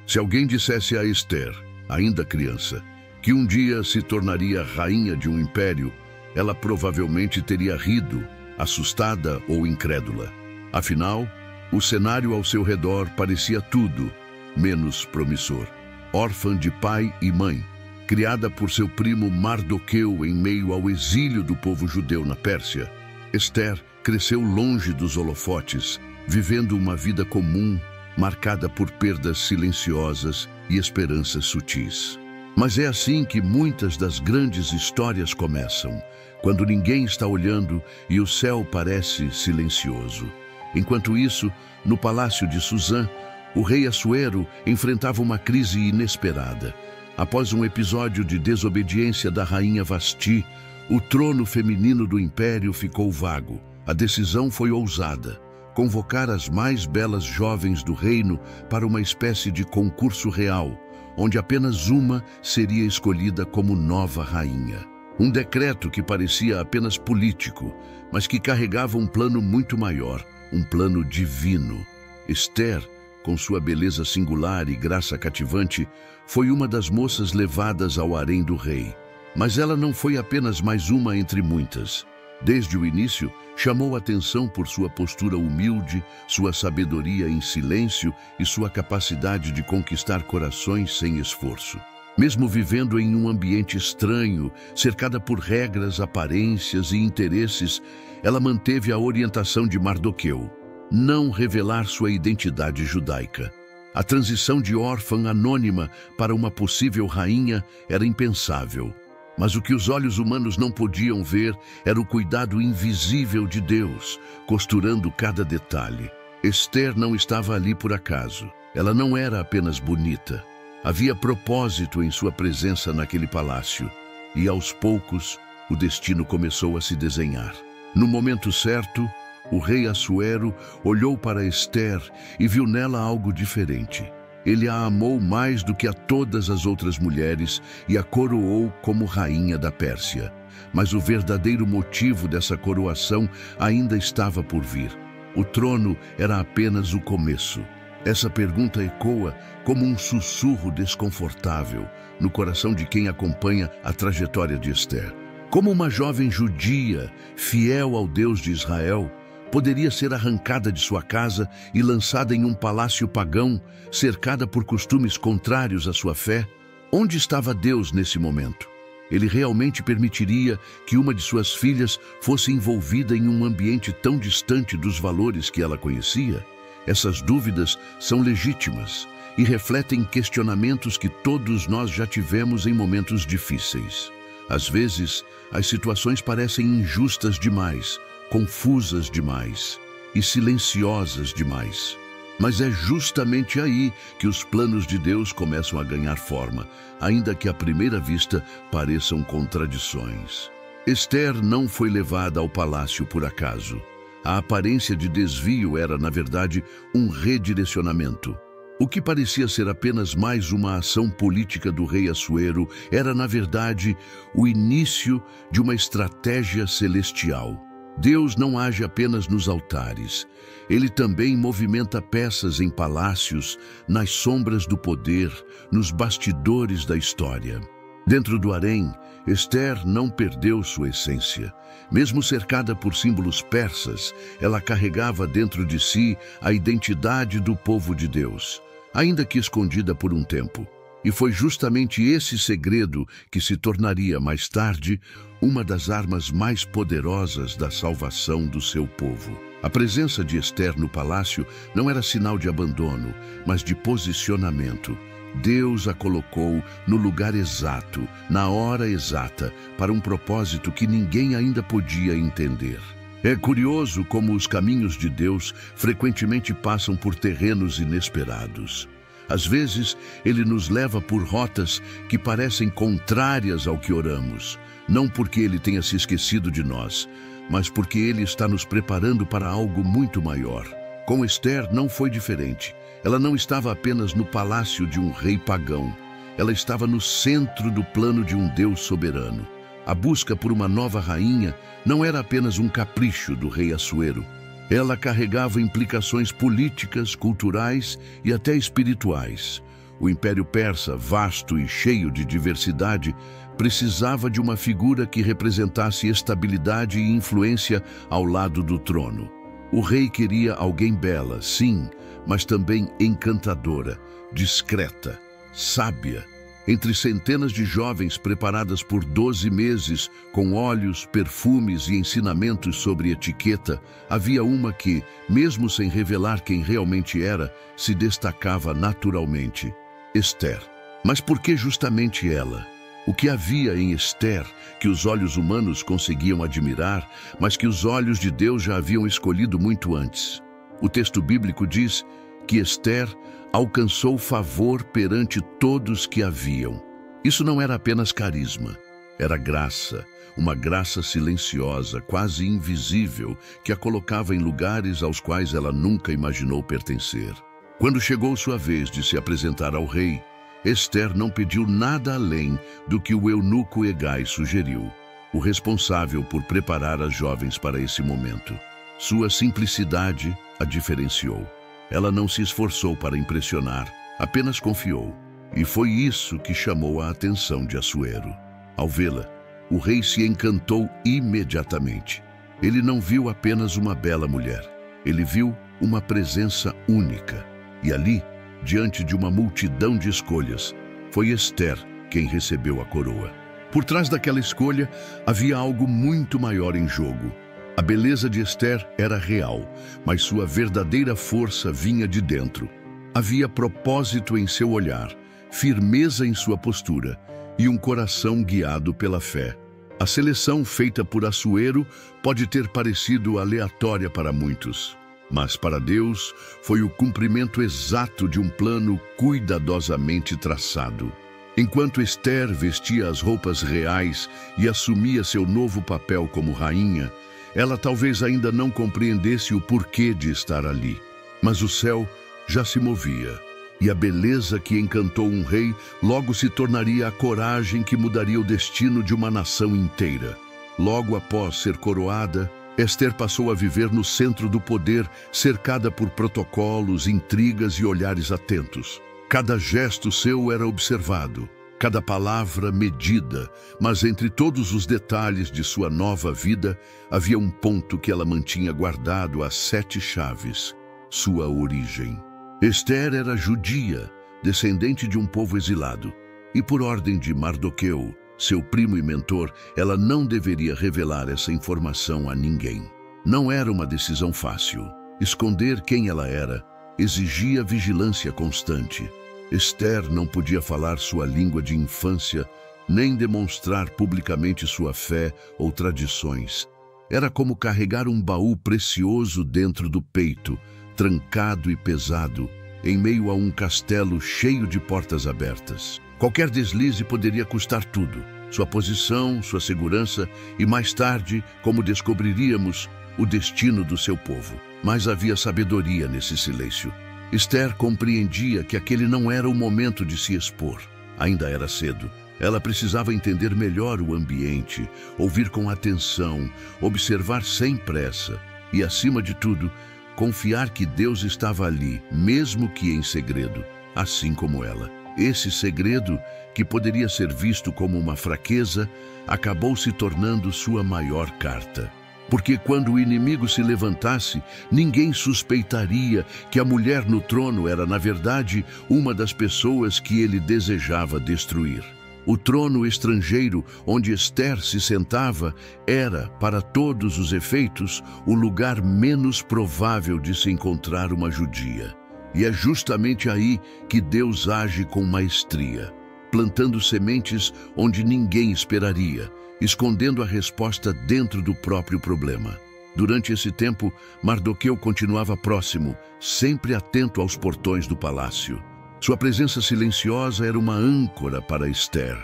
Se alguém dissesse a Esther, ainda criança, que um dia se tornaria rainha de um império, ela provavelmente teria rido, assustada ou incrédula. Afinal, o cenário ao seu redor parecia tudo menos promissor. Órfã de pai e mãe, criada por seu primo Mardoqueu em meio ao exílio do povo judeu na Pérsia, Esther cresceu longe dos holofotes, vivendo uma vida comum, marcada por perdas silenciosas e esperanças sutis. Mas é assim que muitas das grandes histórias começam, quando ninguém está olhando e o céu parece silencioso. Enquanto isso, no palácio de Suzã, o rei Assuero enfrentava uma crise inesperada. Após um episódio de desobediência da rainha Vasti, o trono feminino do império ficou vago. A decisão foi ousada: convocar as mais belas jovens do reino para uma espécie de concurso real, onde apenas uma seria escolhida como nova rainha. Um decreto que parecia apenas político, mas que carregava um plano muito maior, um plano divino. Esther, com sua beleza singular e graça cativante, foi uma das moças levadas ao harém do rei. Mas ela não foi apenas mais uma entre muitas. Desde o início, chamou atenção por sua postura humilde, sua sabedoria em silêncio e sua capacidade de conquistar corações sem esforço. Mesmo vivendo em um ambiente estranho, cercada por regras, aparências e interesses, ela manteve a orientação de Mardoqueu: não revelar sua identidade judaica. A transição de órfã anônima para uma possível rainha era impensável. Mas o que os olhos humanos não podiam ver era o cuidado invisível de Deus, costurando cada detalhe. Esther não estava ali por acaso. Ela não era apenas bonita. Havia propósito em sua presença naquele palácio. E aos poucos, o destino começou a se desenhar. No momento certo, o rei Assuero olhou para Esther e viu nela algo diferente. Ele a amou mais do que a todas as outras mulheres e a coroou como rainha da Pérsia. Mas o verdadeiro motivo dessa coroação ainda estava por vir. O trono era apenas o começo. Essa pergunta ecoa como um sussurro desconfortável no coração de quem acompanha a trajetória de Esther. Como uma jovem judia, fiel ao Deus de Israel, poderia ser arrancada de sua casa e lançada em um palácio pagão, cercada por costumes contrários à sua fé? Onde estava Deus nesse momento? Ele realmente permitiria que uma de suas filhas fosse envolvida em um ambiente tão distante dos valores que ela conhecia? Essas dúvidas são legítimas e refletem questionamentos que todos nós já tivemos em momentos difíceis. Às vezes, as situações parecem injustas demais, confusas demais e silenciosas demais. Mas é justamente aí que os planos de Deus começam a ganhar forma, ainda que à primeira vista pareçam contradições. Esther não foi levada ao palácio por acaso. A aparência de desvio era, na verdade, um redirecionamento. O que parecia ser apenas mais uma ação política do rei Assuero era, na verdade, o início de uma estratégia celestial. Deus não age apenas nos altares. Ele também movimenta peças em palácios, nas sombras do poder, nos bastidores da história. Dentro do harém, Esther não perdeu sua essência. Mesmo cercada por símbolos persas, ela carregava dentro de si a identidade do povo de Deus, ainda que escondida por um tempo. E foi justamente esse segredo que se tornaria mais tarde uma das armas mais poderosas da salvação do seu povo. A presença de Esther no palácio não era sinal de abandono, mas de posicionamento. Deus a colocou no lugar exato, na hora exata, para um propósito que ninguém ainda podia entender. É curioso como os caminhos de Deus frequentemente passam por terrenos inesperados. Às vezes, Ele nos leva por rotas que parecem contrárias ao que oramos, não porque Ele tenha se esquecido de nós, mas porque Ele está nos preparando para algo muito maior. Com Esther não foi diferente. Ela não estava apenas no palácio de um rei pagão. Ela estava no centro do plano de um Deus soberano. A busca por uma nova rainha não era apenas um capricho do rei Assuero. Ela carregava implicações políticas, culturais e até espirituais. O Império Persa, vasto e cheio de diversidade, precisava de uma figura que representasse estabilidade e influência ao lado do trono. O rei queria alguém bela, sim, mas também encantadora, discreta, sábia. Entre centenas de jovens preparadas por 12 meses, com óleos, perfumes e ensinamentos sobre etiqueta, havia uma que, mesmo sem revelar quem realmente era, se destacava naturalmente: Ester. Mas por que justamente ela? O que havia em Ester que os olhos humanos conseguiam admirar, mas que os olhos de Deus já haviam escolhido muito antes? O texto bíblico diz que Ester alcançou favor perante todos que a viam. Isso não era apenas carisma, era graça, uma graça silenciosa, quase invisível, que a colocava em lugares aos quais ela nunca imaginou pertencer. Quando chegou sua vez de se apresentar ao rei, Ester não pediu nada além do que o eunuco Hegai sugeriu, o responsável por preparar as jovens para esse momento. Sua simplicidade a diferenciou. Ela não se esforçou para impressionar, apenas confiou. E foi isso que chamou a atenção de Assuero. Ao vê-la, o rei se encantou imediatamente. Ele não viu apenas uma bela mulher. Ele viu uma presença única. E ali, diante de uma multidão de escolhas, foi Ester quem recebeu a coroa. Por trás daquela escolha, havia algo muito maior em jogo. A beleza de Ester era real, mas sua verdadeira força vinha de dentro. Havia propósito em seu olhar, firmeza em sua postura e um coração guiado pela fé. A seleção feita por Assuero pode ter parecido aleatória para muitos, mas para Deus foi o cumprimento exato de um plano cuidadosamente traçado. Enquanto Ester vestia as roupas reais e assumia seu novo papel como rainha, ela talvez ainda não compreendesse o porquê de estar ali. Mas o céu já se movia, e a beleza que encantou um rei logo se tornaria a coragem que mudaria o destino de uma nação inteira. Logo após ser coroada, Ester passou a viver no centro do poder, cercada por protocolos, intrigas e olhares atentos. Cada gesto seu era observado, cada palavra medida, mas entre todos os detalhes de sua nova vida, havia um ponto que ela mantinha guardado às 7 chaves: sua origem. Ester era judia, descendente de um povo exilado, e por ordem de Mardoqueu, seu primo e mentor, ela não deveria revelar essa informação a ninguém. Não era uma decisão fácil. Esconder quem ela era exigia vigilância constante. Ester não podia falar sua língua de infância, nem demonstrar publicamente sua fé ou tradições. Era como carregar um baú precioso dentro do peito, trancado e pesado, em meio a um castelo cheio de portas abertas. Qualquer deslize poderia custar tudo: sua posição, sua segurança e, mais tarde, como descobriríamos, o destino do seu povo. Mas havia sabedoria nesse silêncio. Ester compreendia que aquele não era o momento de se expor. Ainda era cedo. Ela precisava entender melhor o ambiente, ouvir com atenção, observar sem pressa e, acima de tudo, confiar que Deus estava ali, mesmo que em segredo, assim como ela. Esse segredo, que poderia ser visto como uma fraqueza, acabou se tornando sua maior carta. Porque quando o inimigo se levantasse, ninguém suspeitaria que a mulher no trono era, na verdade, uma das pessoas que ele desejava destruir. O trono estrangeiro onde Ester se sentava era, para todos os efeitos, o lugar menos provável de se encontrar uma judia. E é justamente aí que Deus age com maestria, plantando sementes onde ninguém esperaria, escondendo a resposta dentro do próprio problema. Durante esse tempo, Mardoqueu continuava próximo, sempre atento aos portões do palácio. Sua presença silenciosa era uma âncora para Ester,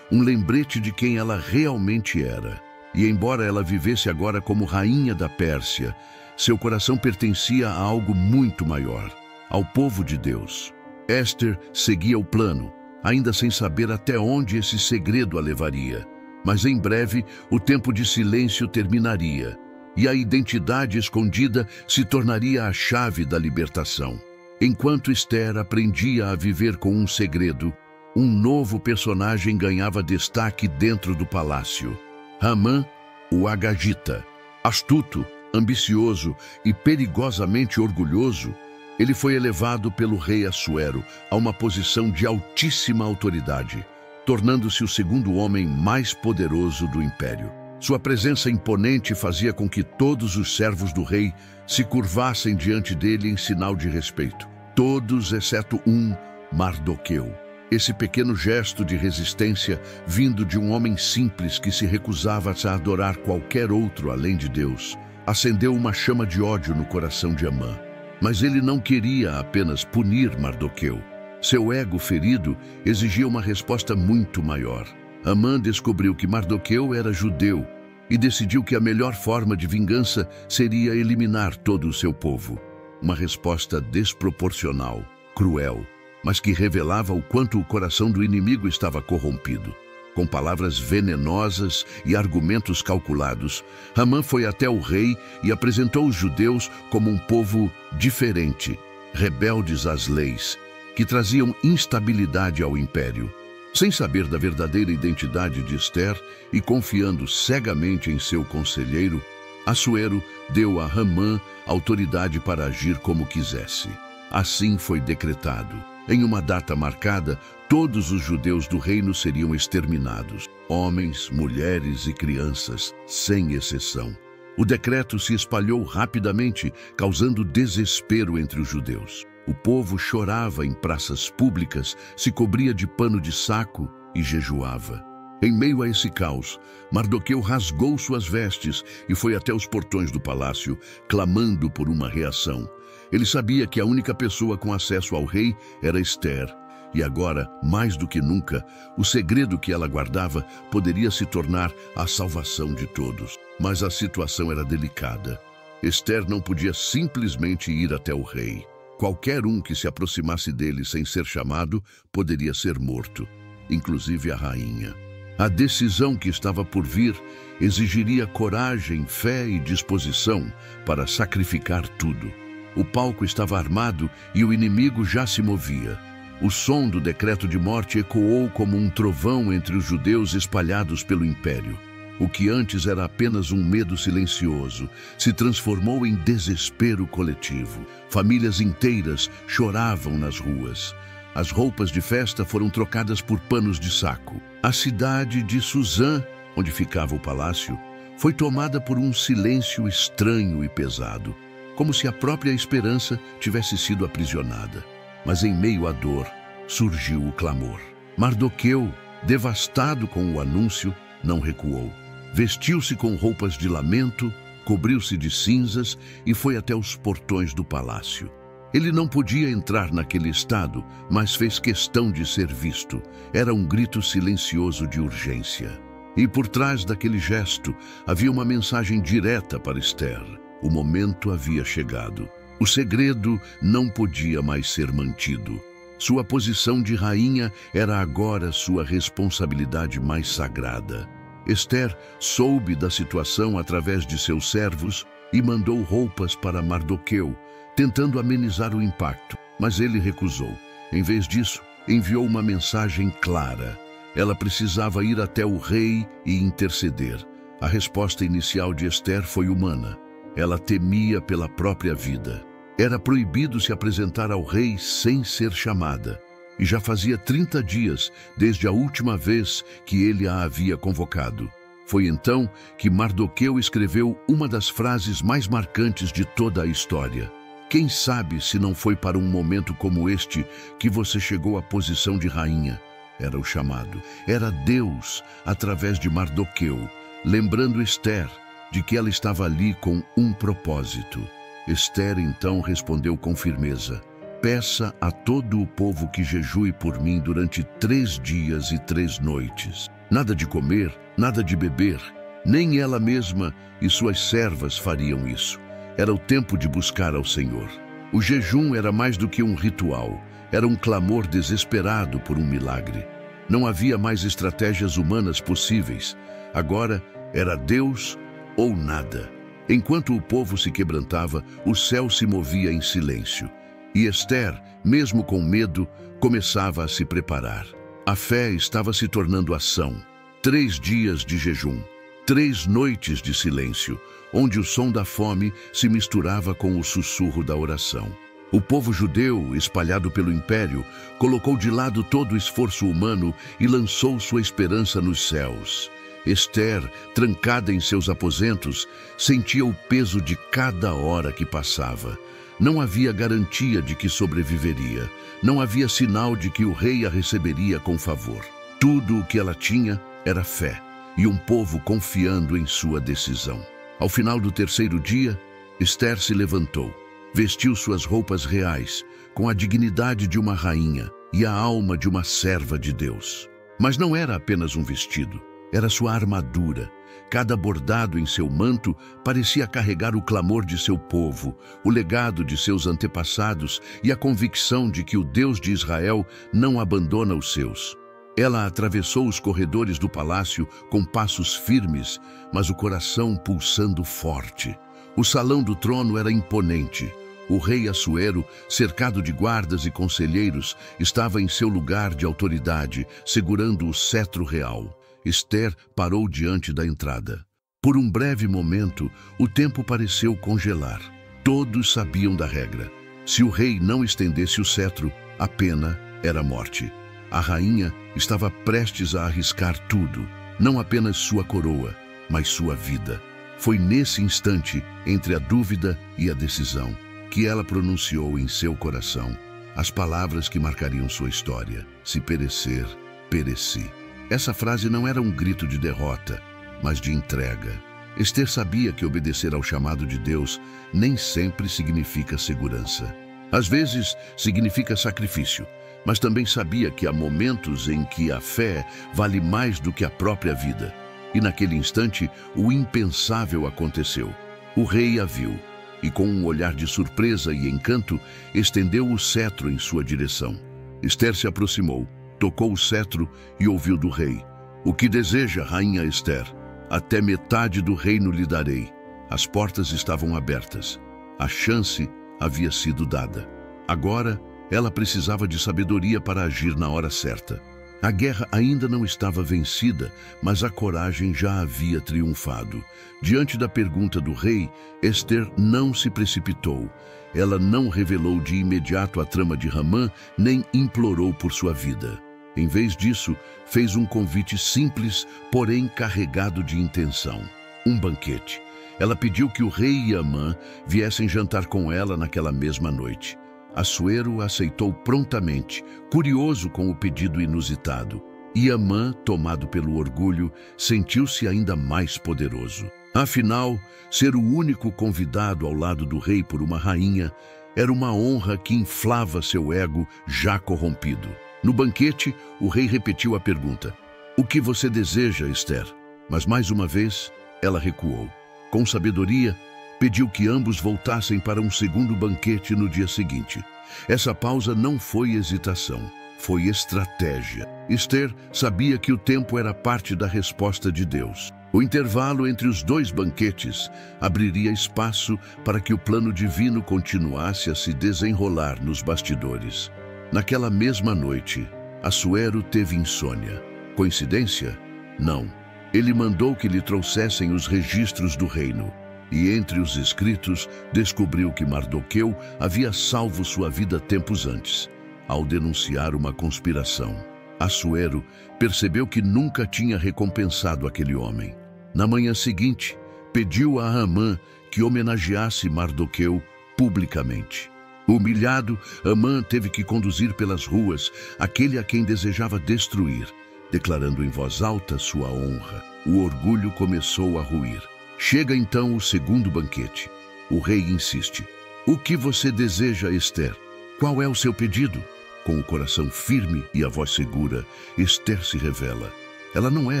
um lembrete de quem ela realmente era. E embora ela vivesse agora como rainha da Pérsia, seu coração pertencia a algo muito maior, ao povo de Deus. Ester seguia o plano, ainda sem saber até onde esse segredo a levaria. Mas em breve, o tempo de silêncio terminaria, e a identidade escondida se tornaria a chave da libertação. Enquanto Esther aprendia a viver com um segredo, um novo personagem ganhava destaque dentro do palácio. Hamã, o Agagita. Astuto, ambicioso e perigosamente orgulhoso, ele foi elevado pelo rei Assuero a uma posição de altíssima autoridade, tornando-se o segundo homem mais poderoso do império. Sua presença imponente fazia com que todos os servos do rei se curvassem diante dele em sinal de respeito. Todos exceto um, Mardoqueu. Esse pequeno gesto de resistência, vindo de um homem simples que se recusava a adorar qualquer outro além de Deus, acendeu uma chama de ódio no coração de Amã. Mas ele não queria apenas punir Mardoqueu. Seu ego ferido exigia uma resposta muito maior. Amã descobriu que Mardoqueu era judeu e decidiu que a melhor forma de vingança seria eliminar todo o seu povo. Uma resposta desproporcional, cruel, mas que revelava o quanto o coração do inimigo estava corrompido. Com palavras venenosas e argumentos calculados, Hamã foi até o rei e apresentou os judeus como um povo diferente, rebeldes às leis, que traziam instabilidade ao império. Sem saber da verdadeira identidade de Esther e confiando cegamente em seu conselheiro, Assuero deu a Hamã autoridade para agir como quisesse. Assim foi decretado. Em uma data marcada, todos os judeus do reino seriam exterminados, homens, mulheres e crianças, sem exceção. O decreto se espalhou rapidamente, causando desespero entre os judeus. O povo chorava em praças públicas, se cobria de pano de saco e jejuava. Em meio a esse caos, Mardoqueu rasgou suas vestes e foi até os portões do palácio, clamando por uma reação. Ele sabia que a única pessoa com acesso ao rei era Esther, e agora, mais do que nunca, o segredo que ela guardava poderia se tornar a salvação de todos. Mas a situação era delicada. Esther não podia simplesmente ir até o rei. Qualquer um que se aproximasse dele sem ser chamado poderia ser morto, inclusive a rainha. A decisão que estava por vir exigiria coragem, fé e disposição para sacrificar tudo. O palco estava armado e o inimigo já se movia. O som do decreto de morte ecoou como um trovão entre os judeus espalhados pelo império. O que antes era apenas um medo silencioso se transformou em desespero coletivo. Famílias inteiras choravam nas ruas. As roupas de festa foram trocadas por panos de saco. A cidade de Suzã, onde ficava o palácio, foi tomada por um silêncio estranho e pesado, como se a própria esperança tivesse sido aprisionada. Mas em meio à dor, surgiu o clamor. Mardoqueu, devastado com o anúncio, não recuou. Vestiu-se com roupas de lamento, cobriu-se de cinzas e foi até os portões do palácio. Ele não podia entrar naquele estado, mas fez questão de ser visto. Era um grito silencioso de urgência. E por trás daquele gesto havia uma mensagem direta para Esther. O momento havia chegado. O segredo não podia mais ser mantido. Sua posição de rainha era agora sua responsabilidade mais sagrada. Esther soube da situação através de seus servos e mandou roupas para Mardoqueu, tentando amenizar o impacto, mas ele recusou. Em vez disso, enviou uma mensagem clara. Ela precisava ir até o rei e interceder. A resposta inicial de Esther foi humana. Ela temia pela própria vida. Era proibido se apresentar ao rei sem ser chamada. E já fazia 30 dias desde a última vez que ele a havia convocado. Foi então que Mardoqueu escreveu uma das frases mais marcantes de toda a história. Quem sabe se não foi para um momento como este que você chegou à posição de rainha? Era o chamado. Era Deus, através de Mardoqueu, lembrando Esther de que ela estava ali com um propósito. Esther então respondeu com firmeza: peça a todo o povo que jejue por mim durante 3 dias e 3 noites. Nada de comer, nada de beber. Nem ela mesma e suas servas fariam isso. Era o tempo de buscar ao Senhor. O jejum era mais do que um ritual. Era um clamor desesperado por um milagre. Não havia mais estratégias humanas possíveis. Agora era Deus ou nada. Enquanto o povo se quebrantava, o céu se movia em silêncio. E Ester, mesmo com medo, começava a se preparar. A fé estava se tornando ação. 3 dias de jejum, 3 noites de silêncio, onde o som da fome se misturava com o sussurro da oração. O povo judeu, espalhado pelo império, colocou de lado todo o esforço humano e lançou sua esperança nos céus. Ester, trancada em seus aposentos, sentia o peso de cada hora que passava. Não havia garantia de que sobreviveria. Não havia sinal de que o rei a receberia com favor. Tudo o que ela tinha era fé e um povo confiando em sua decisão. Ao final do 3º dia, Ester se levantou. Vestiu suas roupas reais, com a dignidade de uma rainha e a alma de uma serva de Deus. Mas não era apenas um vestido, era sua armadura. Cada bordado em seu manto parecia carregar o clamor de seu povo, o legado de seus antepassados e a convicção de que o Deus de Israel não abandona os seus. Ela atravessou os corredores do palácio com passos firmes, mas o coração pulsando forte. O salão do trono era imponente. O rei Assuero, cercado de guardas e conselheiros, estava em seu lugar de autoridade, segurando o cetro real. Ester parou diante da entrada. Por um breve momento, o tempo pareceu congelar. Todos sabiam da regra. Se o rei não estendesse o cetro, a pena era a morte. A rainha estava prestes a arriscar tudo, não apenas sua coroa, mas sua vida. Foi nesse instante, entre a dúvida e a decisão, que ela pronunciou em seu coração as palavras que marcariam sua história: se perecer, pereci. Essa frase não era um grito de derrota, mas de entrega. Ester sabia que obedecer ao chamado de Deus nem sempre significa segurança. Às vezes significa sacrifício, mas também sabia que há momentos em que a fé vale mais do que a própria vida. E naquele instante, o impensável aconteceu. O rei a viu, e com um olhar de surpresa e encanto, estendeu o cetro em sua direção. Ester se aproximou, tocou o cetro e ouviu do rei: "O que deseja, rainha Ester? Até metade do reino lhe darei." As portas estavam abertas. A chance havia sido dada. Agora, ela precisava de sabedoria para agir na hora certa. A guerra ainda não estava vencida, mas a coragem já havia triunfado. Diante da pergunta do rei, Ester não se precipitou. Ela não revelou de imediato a trama de Hamã, nem implorou por sua vida. Em vez disso, fez um convite simples, porém carregado de intenção. Um banquete. Ela pediu que o rei e Amã viessem jantar com ela naquela mesma noite. Assuero aceitou prontamente, curioso com o pedido inusitado. E Amã, tomado pelo orgulho, sentiu-se ainda mais poderoso. Afinal, ser o único convidado ao lado do rei por uma rainha era uma honra que inflava seu ego já corrompido. No banquete, o rei repetiu a pergunta: "O que você deseja, Ester?" Mas mais uma vez, ela recuou. Com sabedoria, pediu que ambos voltassem para um segundo banquete no dia seguinte. Essa pausa não foi hesitação, foi estratégia. Ester sabia que o tempo era parte da resposta de Deus. O intervalo entre os 2 banquetes abriria espaço para que o plano divino continuasse a se desenrolar nos bastidores. Naquela mesma noite, Assuero teve insônia. Coincidência? Não. Ele mandou que lhe trouxessem os registros do reino. E entre os escritos, descobriu que Mardoqueu havia salvo sua vida tempos antes, ao denunciar uma conspiração. Assuero percebeu que nunca tinha recompensado aquele homem. Na manhã seguinte, pediu a Amã que homenageasse Mardoqueu publicamente. Humilhado, Amã teve que conduzir pelas ruas aquele a quem desejava destruir, declarando em voz alta sua honra. O orgulho começou a ruir. Chega então o segundo banquete. O rei insiste: "O que você deseja, Ester? Qual é o seu pedido?" Com o coração firme e a voz segura, Ester se revela. Ela não é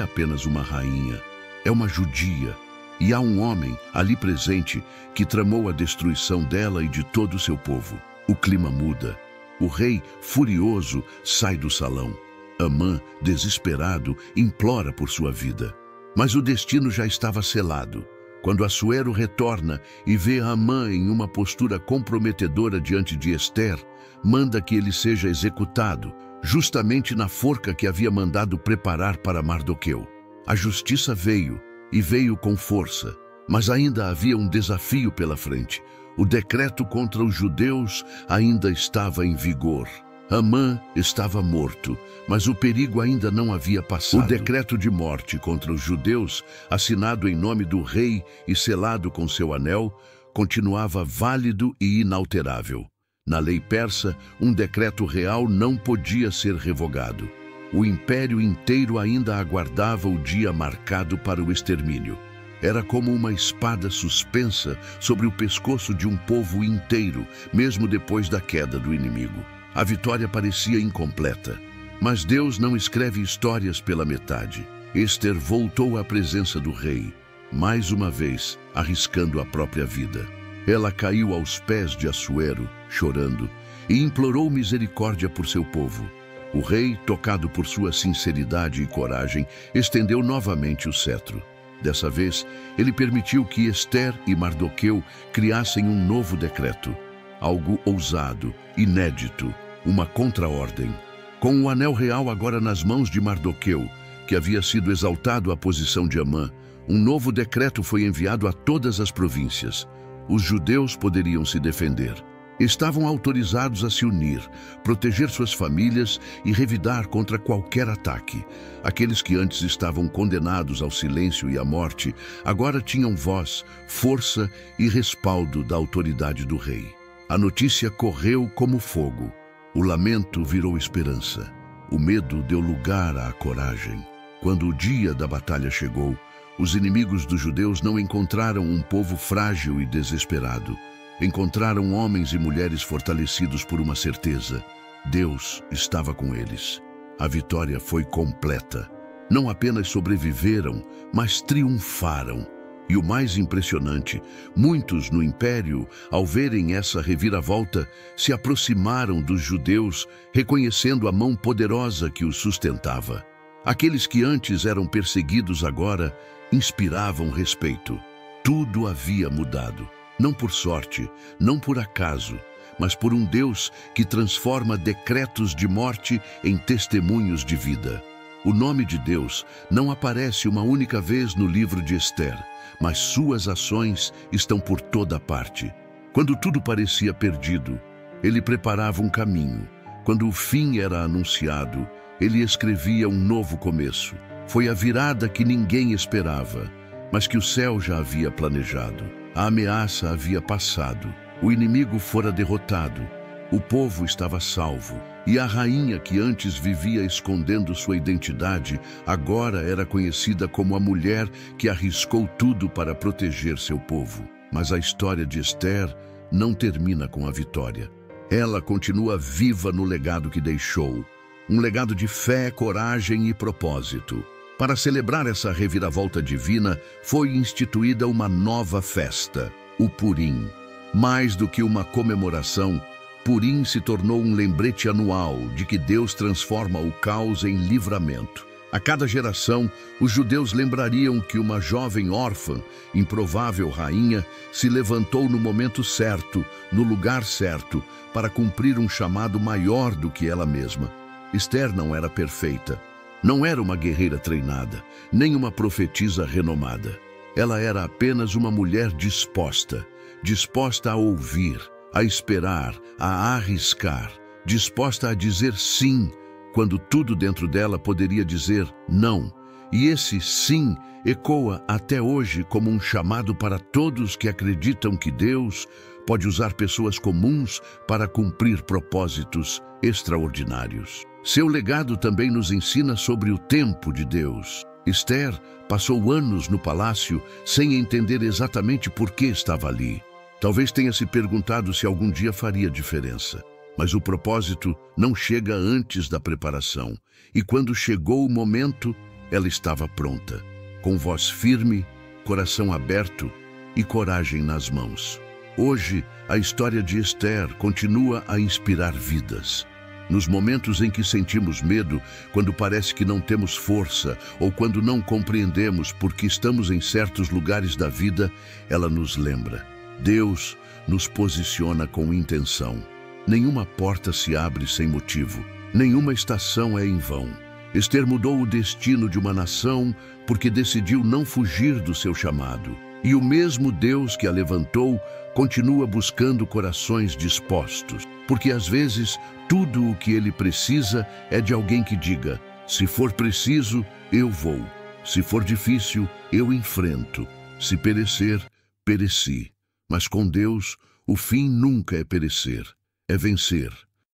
apenas uma rainha, é uma judia. E há um homem ali presente que tramou a destruição dela e de todo o seu povo. O clima muda. O rei, furioso, sai do salão. Amã, desesperado, implora por sua vida. Mas o destino já estava selado. Quando Assuero retorna e vê Amã em uma postura comprometedora diante de Ester, manda que ele seja executado, justamente na forca que havia mandado preparar para Mardoqueu. A justiça veio, e veio com força, mas ainda havia um desafio pela frente. O decreto contra os judeus ainda estava em vigor. Amã estava morto, mas o perigo ainda não havia passado. O decreto de morte contra os judeus, assinado em nome do rei e selado com seu anel, continuava válido e inalterável. Na lei persa, um decreto real não podia ser revogado. O império inteiro ainda aguardava o dia marcado para o extermínio. Era como uma espada suspensa sobre o pescoço de um povo inteiro, mesmo depois da queda do inimigo. A vitória parecia incompleta, mas Deus não escreve histórias pela metade. Ester voltou à presença do rei, mais uma vez arriscando a própria vida. Ela caiu aos pés de Assuero, chorando, e implorou misericórdia por seu povo. O rei, tocado por sua sinceridade e coragem, estendeu novamente o cetro. Dessa vez, ele permitiu que Ester e Mardoqueu criassem um novo decreto. Algo ousado, inédito, uma contra-ordem. Com o anel real agora nas mãos de Mardoqueu, que havia sido exaltado à posição de Amã, um novo decreto foi enviado a todas as províncias. Os judeus poderiam se defender. Estavam autorizados a se unir, proteger suas famílias e revidar contra qualquer ataque. Aqueles que antes estavam condenados ao silêncio e à morte, agora tinham voz, força e respaldo da autoridade do rei. A notícia correu como fogo. O lamento virou esperança. O medo deu lugar à coragem. Quando o dia da batalha chegou, os inimigos dos judeus não encontraram um povo frágil e desesperado. Encontraram homens e mulheres fortalecidos por uma certeza: Deus estava com eles. A vitória foi completa. Não apenas sobreviveram, mas triunfaram. E o mais impressionante, muitos no império, ao verem essa reviravolta, se aproximaram dos judeus, reconhecendo a mão poderosa que os sustentava. Aqueles que antes eram perseguidos agora inspiravam respeito. Tudo havia mudado. Não por sorte, não por acaso, mas por um Deus que transforma decretos de morte em testemunhos de vida. O nome de Deus não aparece uma única vez no livro de Ester, mas suas ações estão por toda parte. Quando tudo parecia perdido, ele preparava um caminho. Quando o fim era anunciado, ele escrevia um novo começo. Foi a virada que ninguém esperava, mas que o céu já havia planejado. A ameaça havia passado, o inimigo fora derrotado, o povo estava salvo, e a rainha que antes vivia escondendo sua identidade, agora era conhecida como a mulher que arriscou tudo para proteger seu povo. Mas a história de Ester não termina com a vitória. Ela continua viva no legado que deixou, um legado de fé, coragem e propósito. Para celebrar essa reviravolta divina, foi instituída uma nova festa, o Purim. Mais do que uma comemoração, Purim se tornou um lembrete anual de que Deus transforma o caos em livramento. A cada geração, os judeus lembrariam que uma jovem órfã, improvável rainha, se levantou no momento certo, no lugar certo, para cumprir um chamado maior do que ela mesma. Ester não era perfeita. Não era uma guerreira treinada, nem uma profetisa renomada. Ela era apenas uma mulher disposta a ouvir, a esperar, a arriscar, disposta a dizer sim, quando tudo dentro dela poderia dizer não. E esse sim ecoa até hoje como um chamado para todos que acreditam que Deus pode usar pessoas comuns para cumprir propósitos extraordinários. Seu legado também nos ensina sobre o tempo de Deus. Ester passou anos no palácio sem entender exatamente por que estava ali. Talvez tenha se perguntado se algum dia faria diferença. Mas o propósito não chega antes da preparação. E quando chegou o momento, ela estava pronta, com voz firme, coração aberto e coragem nas mãos. Hoje, a história de Ester continua a inspirar vidas. Nos momentos em que sentimos medo, quando parece que não temos força ou quando não compreendemos por que estamos em certos lugares da vida, ela nos lembra. Deus nos posiciona com intenção. Nenhuma porta se abre sem motivo. Nenhuma estação é em vão. Ester mudou o destino de uma nação porque decidiu não fugir do seu chamado. E o mesmo Deus que a levantou continua buscando corações dispostos, porque às vezes tudo o que ele precisa é de alguém que diga: se for preciso, eu vou. Se for difícil, eu enfrento. Se perecer, pereci. Mas com Deus, o fim nunca é perecer, é vencer.